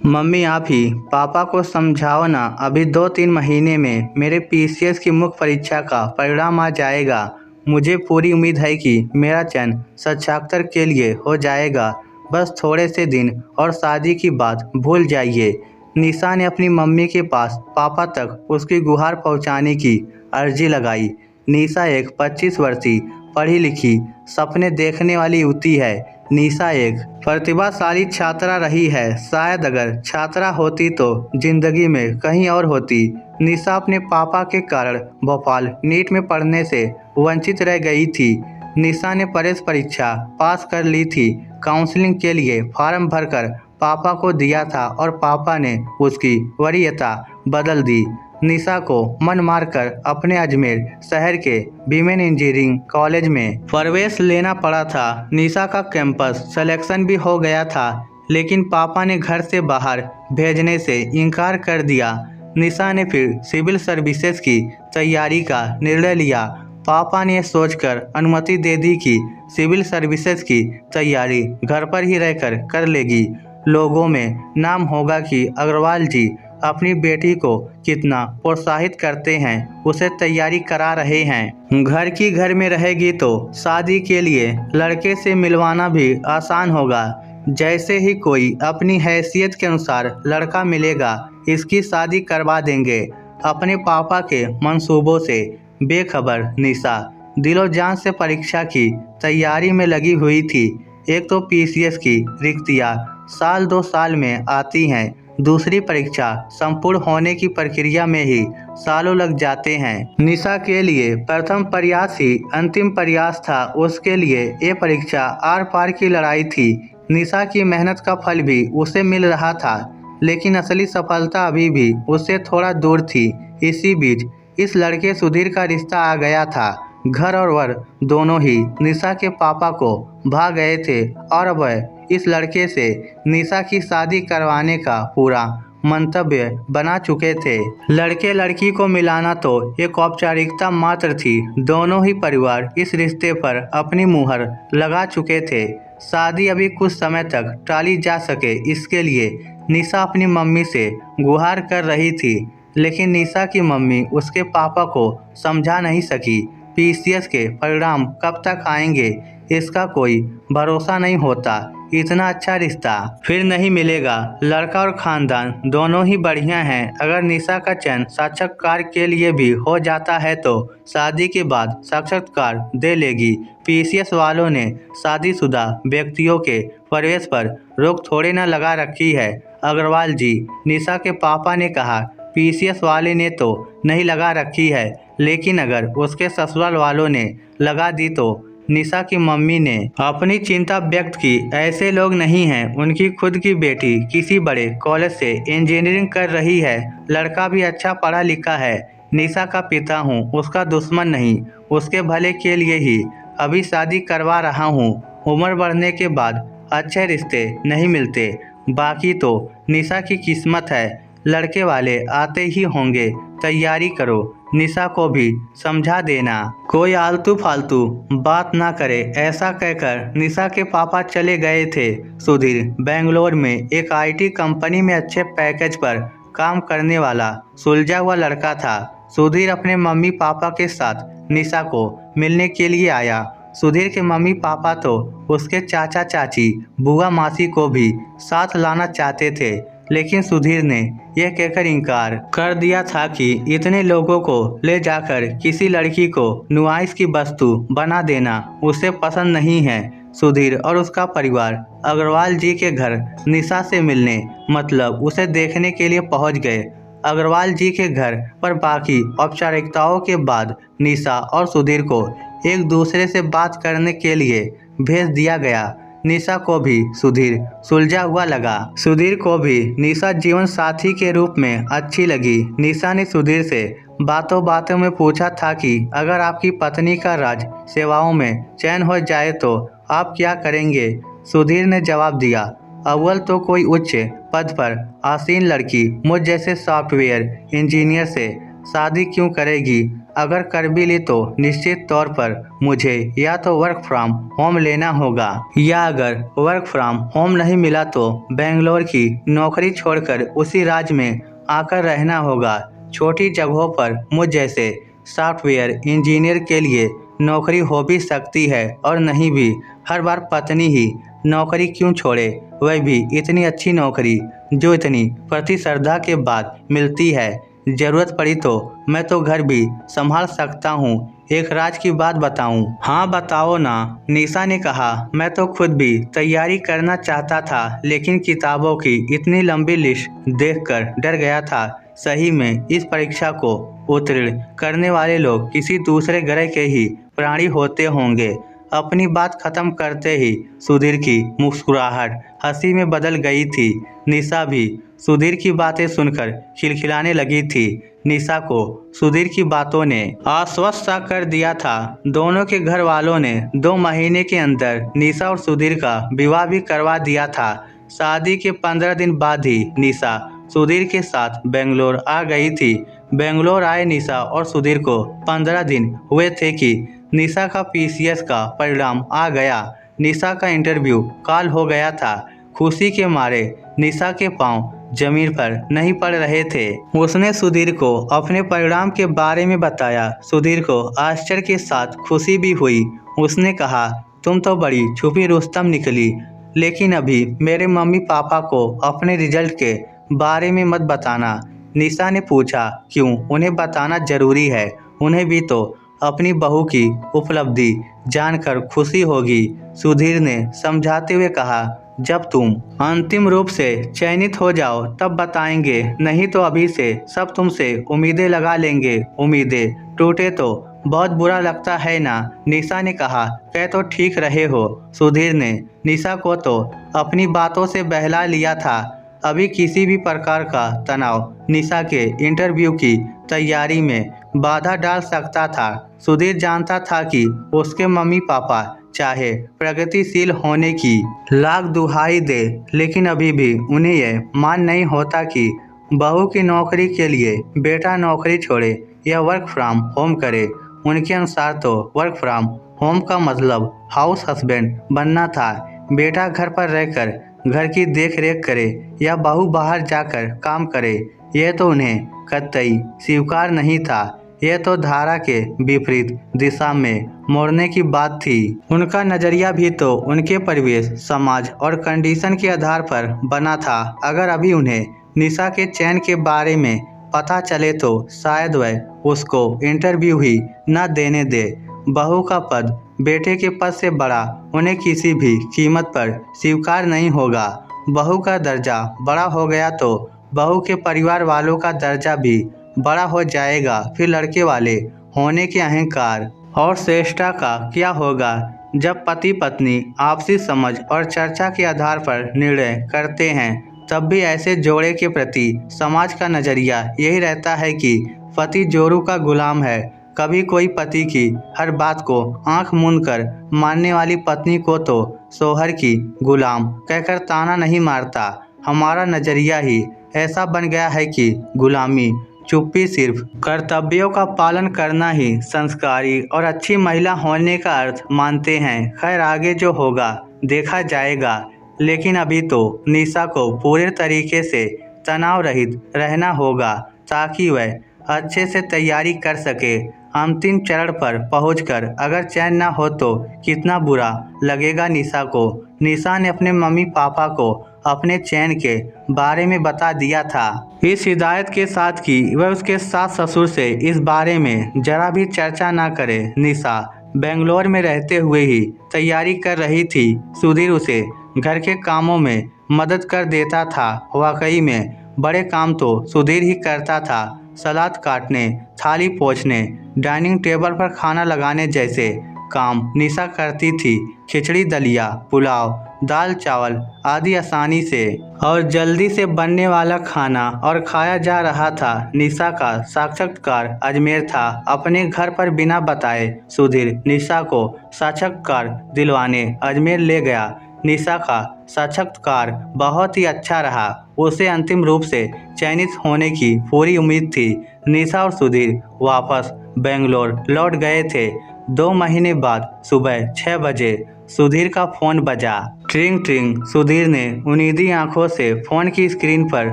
Mummy आप ही पापा को समझाओ ना। अभी 2-3 महीने में मेरे पीसीएस की मुख्य परीक्षा का परिणाम आ जाएगा। मुझे पूरी उम्मीद है कि मेरा चयन साक्षात्कार के लिए हो जाएगा। बस थोड़े से दिन और शादी की बात भूल जाइए। निशा ने अपनी मम्मी के पास पापा तक उसकी गुहार पहुंचाने की अर्जी लगाई। निशा एक 25 वर्षीय पढ़ी लिखी सपने देखने वाली युवती है। निशा एक प्रतिभाशाली छात्रा रही है। शायद अगर छात्रा होती तो जिंदगी में कहीं और होती। निशा अपने पापा के कारण भोपाल नीट में पढ़ने से वंचित रह गई थी। निशा ने प्रवेश परीक्षा पास कर ली थी। काउंसलिंग के लिए फॉर्म भरकर पापा को दिया था और पापा ने उसकी वरीयता बदल दी। निशा को मन मारकर अपने अजमेर शहर के विमेन इंजीनियरिंग कॉलेज में प्रवेश लेना पड़ा था। निशा का कैंपस सिलेक्शन भी हो गया था, लेकिन पापा ने घर से बाहर भेजने से इनकार कर दिया। निशा ने फिर सिविल सर्विसेज की तैयारी का निर्णय लिया। पापा ने सोचकर अनुमति दे दी कि सिविल सर्विसेज की तैयारी घर पर ही रहकर कर लेगी। लोगों में नाम होगा कि अग्रवाल जी अपनी बेटी को कितना प्रोत्साहित करते हैं, उसे तैयारी करा रहे हैं। घर की घर में रहेगी तो शादी के लिए लड़के से मिलवाना भी आसान होगा। जैसे ही कोई अपनी हैसियत के अनुसार लड़का मिलेगा, इसकी शादी करवा देंगे। अपने पापा के मंसूबों से बेखबर निशा दिलो जान से परीक्षा की तैयारी में लगी हुई थी। एक तो पीसीएस की रिक्तियाँ साल 2 साल में आती हैं, दूसरी परीक्षा संपूर्ण होने की प्रक्रिया में ही सालों लग जाते हैं। निशा के लिए प्रथम प्रयास ही अंतिम प्रयास था। उसके लिए ये परीक्षा आर पार की लड़ाई थी। निशा की मेहनत का फल भी उसे मिल रहा था, लेकिन असली सफलता अभी भी उससे थोड़ा दूर थी। इसी बीच इस लड़के सुधीर का रिश्ता आ गया था। घर और वर दोनों ही निशा के पापा को भाग गए थे और वह इस लड़के से निशा की शादी करवाने का पूरा मंतव्य बना चुके थे। लड़के लड़की को मिलाना तो एक औपचारिकता मात्र थी। दोनों ही परिवार इस रिश्ते पर अपनी मुहर लगा चुके थे। शादी अभी कुछ समय तक टाली जा सके, इसके लिए निशा अपनी मम्मी से गुहार कर रही थी, लेकिन निशा की मम्मी उसके पापा को समझा नहीं सकी। पीसीएस के परिणाम कब तक आएंगे, इसका कोई भरोसा नहीं होता। इतना अच्छा रिश्ता फिर नहीं मिलेगा। लड़का और खानदान दोनों ही बढ़िया हैं। अगर निशा का चयन साक्षात्कार के लिए भी हो जाता है तो शादी के बाद साक्षात्कार दे लेगी। पीसीएस वालों ने शादीशुदा व्यक्तियों के प्रवेश पर रोक थोड़े न लगा रखी है। अग्रवाल जी, निशा के पापा ने कहा, पीसीएस वाले ने तो नहीं लगा रखी है, लेकिन अगर उसके ससुराल वालों ने लगा दी तो। निशा की मम्मी ने अपनी चिंता व्यक्त की। ऐसे लोग नहीं हैं। उनकी खुद की बेटी किसी बड़े कॉलेज से इंजीनियरिंग कर रही है। लड़का भी अच्छा पढ़ा लिखा है। निशा का पिता हूँ, उसका दुश्मन नहीं। उसके भले के लिए ही अभी शादी करवा रहा हूँ। उम्र बढ़ने के बाद अच्छे रिश्ते नहीं मिलते। बाकी तो निशा की किस्मत है, लड़के वाले आते ही होंगे। तैयारी करो। निशा को भी समझा देना, कोई आलतू फालतू बात ना करे। ऐसा कहकर निशा के पापा चले गए थे। सुधीर बेंगलोर में एक आईटी कंपनी में अच्छे पैकेज पर काम करने वाला सुलझा हुआ लड़का था। सुधीर अपने मम्मी पापा के साथ निशा को मिलने के लिए आया। सुधीर के मम्मी पापा तो उसके चाचा चाची बुआ मासी को भी साथ लाना चाहते थे, लेकिन सुधीर ने यह कहकर इनकार कर दिया था कि इतने लोगों को ले जाकर किसी लड़की को नुमाइश की वस्तु बना देना उसे पसंद नहीं है। सुधीर और उसका परिवार अग्रवाल जी के घर निशा से मिलने मतलब उसे देखने के लिए पहुंच गए। अग्रवाल जी के घर पर बाकी औपचारिकताओं के बाद निशा और सुधीर को एक दूसरे से बात करने के लिए भेज दिया गया। निशा को भी सुधीर सुलझा हुआ लगा। सुधीर को भी निशा जीवन साथी के रूप में अच्छी लगी। निशा ने सुधीर से बातों बातों में पूछा था कि अगर आपकी पत्नी का राज सेवाओं में चयन हो जाए तो आप क्या करेंगे। सुधीर ने जवाब दिया, अव्वल तो कोई उच्च पद पर आसीन लड़की मुझ जैसे सॉफ्टवेयर इंजीनियर से शादी क्यों करेगी। अगर कर भी ली तो निश्चित तौर पर मुझे या तो वर्क फ्रॉम होम लेना होगा, या अगर वर्क फ्रॉम होम नहीं मिला तो बेंगलोर की नौकरी छोड़कर उसी राज्य में आकर रहना होगा। छोटी जगहों पर मुझ जैसे सॉफ्टवेयर इंजीनियर के लिए नौकरी हो भी सकती है और नहीं भी। हर बार पत्नी ही नौकरी क्यों छोड़े, वह भी इतनी अच्छी नौकरी जो इतनी प्रतिस्पर्धा के बाद मिलती है। जरूरत पड़ी तो मैं तो घर भी संभाल सकता हूँ। एक राज की बात बताऊँ? हाँ बताओ ना, निशा ने कहा। मैं तो खुद भी तैयारी करना चाहता था, लेकिन किताबों की इतनी लंबी लिस्ट देखकर डर गया था। सही में इस परीक्षा को उत्तीर्ण करने वाले लोग किसी दूसरे ग्रह के ही प्राणी होते होंगे। अपनी बात खत्म करते ही सुधीर की मुस्कुराहट हंसी में बदल गई थी। निशा भी सुधीर की बातें सुनकर खिलखिलाने लगी थी। निशा को सुधीर की बातों ने आश्वस्त सा कर दिया था। दोनों के घर वालों ने 2 महीने के अंदर निशा और सुधीर का विवाह भी करवा दिया था। शादी के 15 दिन बाद ही निशा सुधीर के साथ बेंगलोर आ गई थी। बेंगलोर आए निशा और सुधीर को 15 दिन हुए थे कि निशा का पीसीएस का परिणाम आ गया। निशा का इंटरव्यू कॉल हो गया था। खुशी के मारे निशा के पांव जमीन पर नहीं पड़ रहे थे। उसने सुधीर को अपने परिणाम के बारे में बताया। सुधीर को आश्चर्य के साथ खुशी भी हुई। उसने कहा, तुम तो बड़ी छुपी रुस्तम निकली, लेकिन अभी मेरे मम्मी पापा को अपने रिजल्ट के बारे में मत बताना। निशा ने पूछा, क्यों? उन्हें बताना जरूरी है। उन्हें भी तो अपनी बहू की उपलब्धि जानकर खुशी होगी। सुधीर ने समझाते हुए कहा, जब तुम अंतिम रूप से चयनित हो जाओ तब बताएंगे, नहीं तो अभी से सब तुमसे उम्मीदें लगा लेंगे। उम्मीदें टूटे तो बहुत बुरा लगता है ना? निशा ने कहा, कह तो ठीक रहे हो। सुधीर ने निशा को तो अपनी बातों से बहला लिया था। अभी किसी भी प्रकार का तनाव निशा के इंटरव्यू की तैयारी में बाधा डाल सकता था। सुधीर जानता था कि उसके मम्मी पापा चाहे प्रगतिशील होने की लाख दुहाई दे, लेकिन अभी भी उन्हें यह मान नहीं होता कि बहू की नौकरी के लिए बेटा नौकरी छोड़े या वर्क फ्रॉम होम करे। उनके अनुसार तो वर्क फ्रॉम होम का मतलब हाउस हस्बैंड बनना था। बेटा घर पर रहकर घर की देख रेख करे या बहू बाहर जाकर काम करे, यह तो उन्हें कतई स्वीकार नहीं था। यह तो धारा के विपरीत दिशा में मोड़ने की बात थी। उनका नजरिया भी तो उनके परिवेश, समाज और कंडीशन के आधार पर बना था। अगर अभी उन्हें निशा के चयन के बारे में पता चले तो शायद वह उसको इंटरव्यू ही न देने दे। बहू का पद बेटे के पद से बड़ा उन्हें किसी भी कीमत पर स्वीकार नहीं होगा। बहू का दर्जा बड़ा हो गया तो बहू के परिवार वालों का दर्जा भी बड़ा हो जाएगा। फिर लड़के वाले होने के अहंकार और श्रेष्ठता का क्या होगा? जब पति पत्नी आपसी समझ और चर्चा के आधार पर निर्णय करते हैं, तब भी ऐसे जोड़े के प्रति समाज का नजरिया यही रहता है कि पति जोरू का गुलाम है। कभी कोई पति की हर बात को आंख मूंद कर मानने वाली पत्नी को तो शौहर की गुलाम कहकर ताना नहीं मारता। हमारा नजरिया ही ऐसा बन गया है कि गुलामी, चुप्पी, सिर्फ कर्तव्यों का पालन करना ही संस्कारी और अच्छी महिला होने का अर्थ मानते हैं। खैर, आगे जो होगा देखा जाएगा, लेकिन अभी तो निशा को पूरे तरीके से तनाव रहित रहना होगा ताकि वह अच्छे से तैयारी कर सके। अंतिम चरण पर पहुंचकर अगर चयन न हो तो कितना बुरा लगेगा निशा को। निशा ने अपने मम्मी पापा को अपने चयन के बारे में बता दिया था, इस हिदायत के साथ कि वह उसके सास ससुर से इस बारे में जरा भी चर्चा न करे। निशा बेंगलोर में रहते हुए ही तैयारी कर रही थी। सुधीर उसे घर के कामों में मदद कर देता था। वाकई में बड़े काम तो सुधीर ही करता था। सलाद काटने, थाली पोंछने, डाइनिंग टेबल पर खाना लगाने जैसे काम निशा करती थी। खिचड़ी, दलिया, पुलाव, दाल चावल आदि आसानी से और जल्दी से बनने वाला खाना और खाया जा रहा था। निशा का साक्षात्कार अजमेर था। अपने घर पर बिना बताए सुधीर निशा को साक्षात्कार दिलवाने अजमेर ले गया। निशा का साक्षात्कार बहुत ही अच्छा रहा। उसे अंतिम रूप से चयनित होने की पूरी उम्मीद थी। निशा और सुधीर वापस बेंगलोर लौट गए थे। 2 महीने बाद सुबह 6 बजे सुधीर का फ़ोन बजा। ट्रिंग ट्रिंग। सुधीर ने उम्मीदी आंखों से फ़ोन की स्क्रीन पर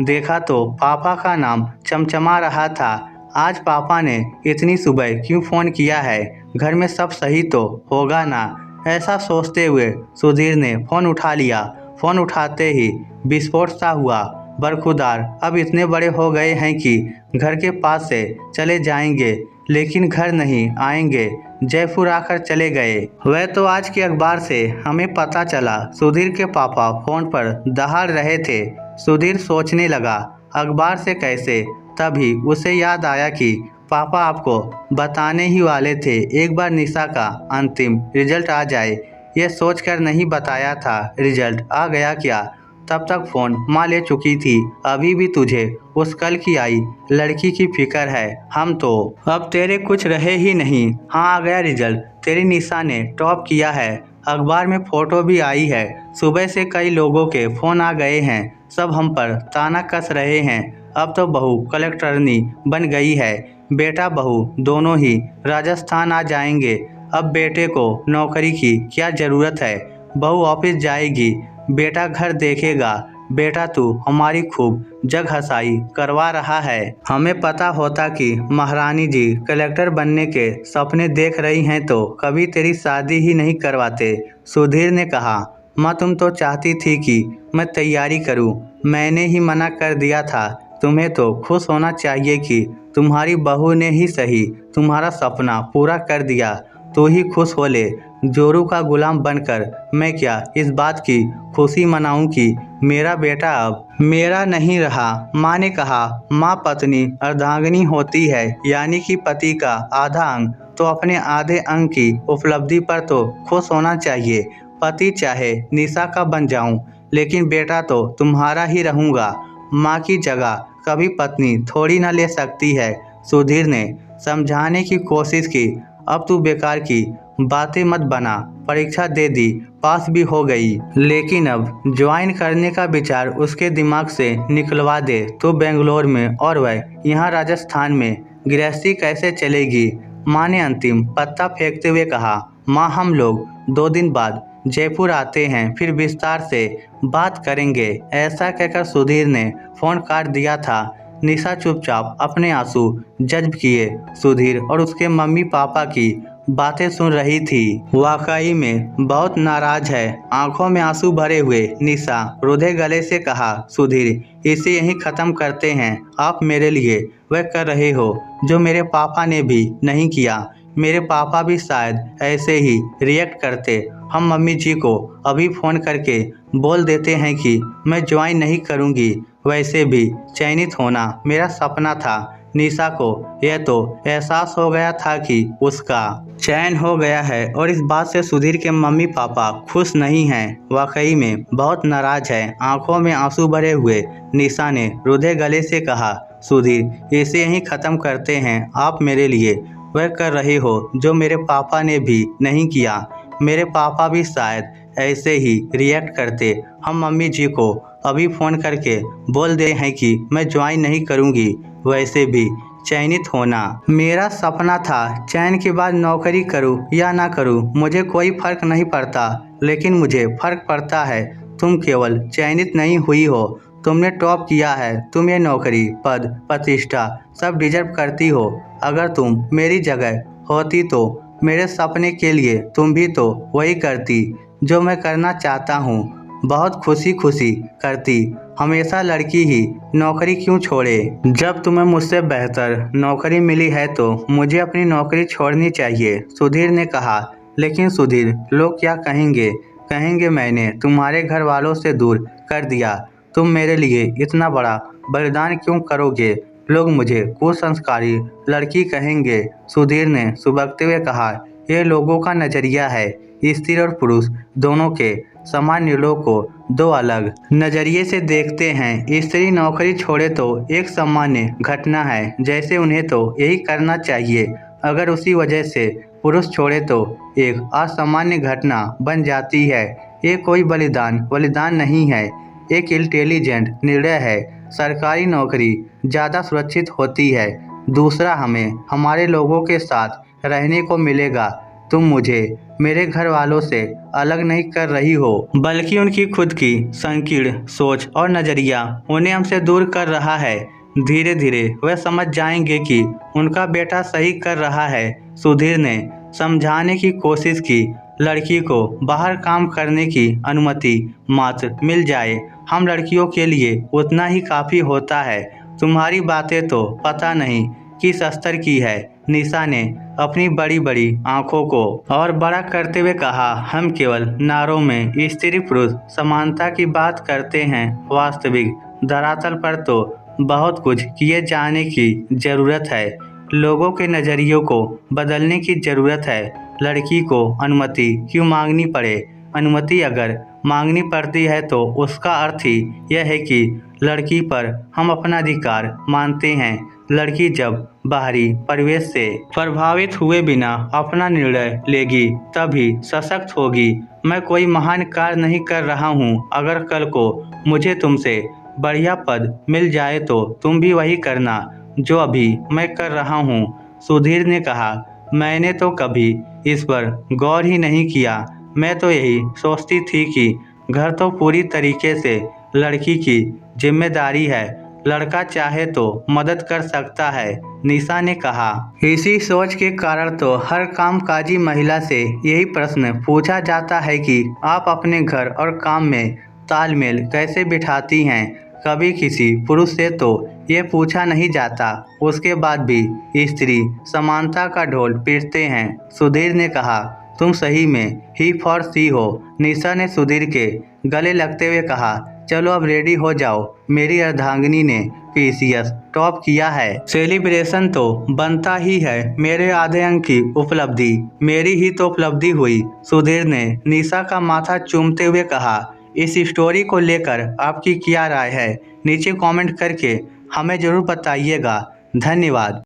देखा तो पापा का नाम चमचमा रहा था। आज पापा ने इतनी सुबह क्यों फ़ोन किया है? घर में सब सही तो होगा ना? ऐसा सोचते हुए सुधीर ने फ़ोन उठा लिया। फ़ोन उठाते ही विस्फोट सा हुआ। बरखुरदार अब इतने बड़े हो गए हैं कि घर के पास से चले जाएंगे, लेकिन घर नहीं आएंगे। जयपुर आकर चले गए। वह तो आज के अखबार से हमें पता चला। सुधीर के पापा फ़ोन पर दहाड़ रहे थे। सुधीर सोचने लगा, अखबार से कैसे? तभी उसे याद आया कि पापा आपको बताने ही वाले थे एक बार निशा का अंतिम रिजल्ट आ जाए। ये सोचकर नहीं बताया था। रिजल्ट आ गया क्या? तब तक फ़ोन माँ ले चुकी थी। अभी भी तुझे उस कल की आई लड़की की फिक्र है। हम तो अब तेरे कुछ रहे ही नहीं। हाँ, आ गया रिजल्ट। तेरी निशा ने टॉप किया है। अखबार में फ़ोटो भी आई है। सुबह से कई लोगों के फ़ोन आ गए हैं। सब हम पर ताना कस रहे हैं। अब तो बहू कलेक्टरनी बन गई है। बेटा बहू दोनों ही राजस्थान आ जाएंगे। अब बेटे को नौकरी की क्या ज़रूरत है? बहू ऑफिस जाएगी, बेटा घर देखेगा। बेटा तू हमारी खूब जग हंसाई करवा रहा है। हमें पता होता कि महारानी जी कलेक्टर बनने के सपने देख रही हैं तो कभी तेरी शादी ही नहीं करवाते। सुधीर ने कहा, माँ तुम तो चाहती थी कि मैं तैयारी करूं। मैंने ही मना कर दिया था। तुम्हें तो खुश होना चाहिए कि तुम्हारी बहू ने ही सही तुम्हारा सपना पूरा कर दिया। तू ही खुश हो ले। जोरू का गुलाम बनकर मैं क्या इस बात की खुशी मनाऊं कि मेरा बेटा अब मेरा नहीं रहा। माँ ने कहा, माँ पत्नी अर्धांगिनी होती है, यानी कि पति का आधा अंग। तो अपने आधे अंग की उपलब्धि पर तो खुश होना चाहिए। पति चाहे निशा का बन जाऊं, लेकिन बेटा तो तुम्हारा ही रहूंगा। माँ की जगह कभी पत्नी थोड़ी ना ले सकती है। सुधीर ने समझाने की कोशिश की, अब तू बेकार की बातें मत बना। परीक्षा दे दी, पास भी हो गई, लेकिन अब ज्वाइन करने का विचार उसके दिमाग से निकलवा दे तो बेंगलोर में और वह यहाँ राजस्थान में गृहस्थी कैसे चलेगी? माँ ने अंतिम पत्ता फेंकते हुए कहा, माँ हम लोग 2 दिन बाद जयपुर आते हैं, फिर विस्तार से बात करेंगे। ऐसा कहकर सुधीर ने फ़ोन काट दिया था। निशा चुपचाप अपने आंसू जज्ब किए सुधीर और उसके मम्मी पापा की बातें सुन रही थी। वाकई में बहुत नाराज है। आंखों में आंसू भरे हुए निशा रुधे गले से कहा, सुधीर इसे यहीं ख़त्म करते हैं। आप मेरे लिए वह कर रहे हो जो मेरे पापा ने भी नहीं किया। मेरे पापा भी शायद ऐसे ही रिएक्ट करते। हम मम्मी जी को अभी फ़ोन करके बोल देते हैं कि मैं ज्वाइन नहीं करूँगी। वैसे भी चयनित होना मेरा सपना था। निशा को यह तो एहसास हो गया था कि उसका चयन हो गया है और इस बात से सुधीर के मम्मी पापा खुश नहीं हैं। वाकई में बहुत नाराज है। आंखों में आंसू भरे हुए निशा ने रुधे गले से कहा, सुधीर इसे यहीं ख़त्म करते हैं। आप मेरे लिए वह कर रहे हो जो मेरे पापा ने भी नहीं किया। मेरे पापा भी शायद ऐसे ही रिएक्ट करते। हम मम्मी जी को अभी फ़ोन करके बोल दे हैं कि मैं ज्वाइन नहीं करूँगी। वैसे भी चयनित होना मेरा सपना था। चयन के बाद नौकरी करूँ या ना करूँ मुझे कोई फ़र्क नहीं पड़ता, लेकिन मुझे फ़र्क पड़ता है तुम केवल चयनित नहीं हुई हो, तुमने टॉप किया है। तुम ये नौकरी, पद, प्रतिष्ठा सब डिजर्व करती हो। अगर तुम मेरी जगह होती तो मेरे सपने के लिए तुम भी तो वही करती जो मैं करना चाहता हूँ। बहुत खुशी खुशी करती। हमेशा लड़की ही नौकरी क्यों छोड़े? जब तुम्हें मुझसे बेहतर नौकरी मिली है तो मुझे अपनी नौकरी छोड़नी चाहिए, सुधीर ने कहा। लेकिन सुधीर, लोग क्या कहेंगे? कहेंगे मैंने तुम्हारे घर वालों से दूर कर दिया। तुम मेरे लिए इतना बड़ा बलिदान क्यों करोगे? लोग मुझे कुसंस्कारी लड़की कहेंगे, सुधीर ने सुबकते हुए कहा। यह लोगों का नज़रिया है। स्त्री और पुरुष दोनों के सामान्य लोग को दो अलग नज़रिए से देखते हैं। स्त्री नौकरी छोड़े तो एक सामान्य घटना है, जैसे उन्हें तो यही करना चाहिए। अगर उसी वजह से पुरुष छोड़े तो एक असामान्य घटना बन जाती है। ये कोई बलिदान नहीं है, एक इंटेलिजेंट निर्णय है। सरकारी नौकरी ज़्यादा सुरक्षित होती है। दूसरा, हमें हमारे लोगों के साथ रहने को मिलेगा। तुम मुझे मेरे घर वालों से अलग नहीं कर रही हो, बल्कि उनकी खुद की संकीर्ण सोच और नज़रिया उन्हें हमसे दूर कर रहा है। धीरे धीरे वह समझ जाएंगे कि उनका बेटा सही कर रहा है। सुधीर ने समझाने की कोशिश की, लड़की को बाहर काम करने की अनुमति मात्र मिल जाए, हम लड़कियों के लिए उतना ही काफ़ी होता है। तुम्हारी बातें तो पता नहीं किस स्तर की है। निशा ने अपनी बड़ी बड़ी आंखों को और बड़ा करते हुए कहा, हम केवल नारों में स्त्री पुरुष समानता की बात करते हैं। वास्तविक धरातल पर तो बहुत कुछ किए जाने की ज़रूरत है। लोगों के नज़रियों को बदलने की ज़रूरत है। लड़की को अनुमति क्यों मांगनी पड़े? अनुमति अगर मांगनी पड़ती है तो उसका अर्थ ही यह है कि लड़की पर हम अपना अधिकार मानते हैं। लड़की जब बाहरी परिवेश से प्रभावित हुए बिना अपना निर्णय लेगी तभी सशक्त होगी। मैं कोई महान कार्य नहीं कर रहा हूँ। अगर कल को मुझे तुमसे बढ़िया पद मिल जाए तो तुम भी वही करना जो अभी मैं कर रहा हूँ। सुधीर ने कहा, मैंने तो कभी इस पर गौर ही नहीं किया। मैं तो यही सोचती थी कि घर तो पूरी तरीके से लड़की की जिम्मेदारी है, लड़का चाहे तो मदद कर सकता है। निशा ने कहा, इसी सोच के कारण तो हर कामकाजी महिला से यही प्रश्न पूछा जाता है कि आप अपने घर और काम में तालमेल कैसे बिठाती हैं। कभी किसी पुरुष से तो ये पूछा नहीं जाता। उसके बाद भी स्त्री समानता का ढोल पीटते हैं। सुधीर ने कहा, तुम सही में ही फॉर सी हो। निशा ने सुधीर के गले लगते हुए कहा, चलो अब रेडी हो जाओ। मेरी अर्धांगिनी ने पीसीएस टॉप किया है, सेलिब्रेशन तो बनता ही है। मेरे आधे अंक की उपलब्धि मेरी ही तो उपलब्धि हुई। सुधीर ने निशा का माथा चूमते हुए कहा, इस स्टोरी को लेकर आपकी क्या राय है? नीचे कमेंट करके हमें ज़रूर बताइएगा। धन्यवाद।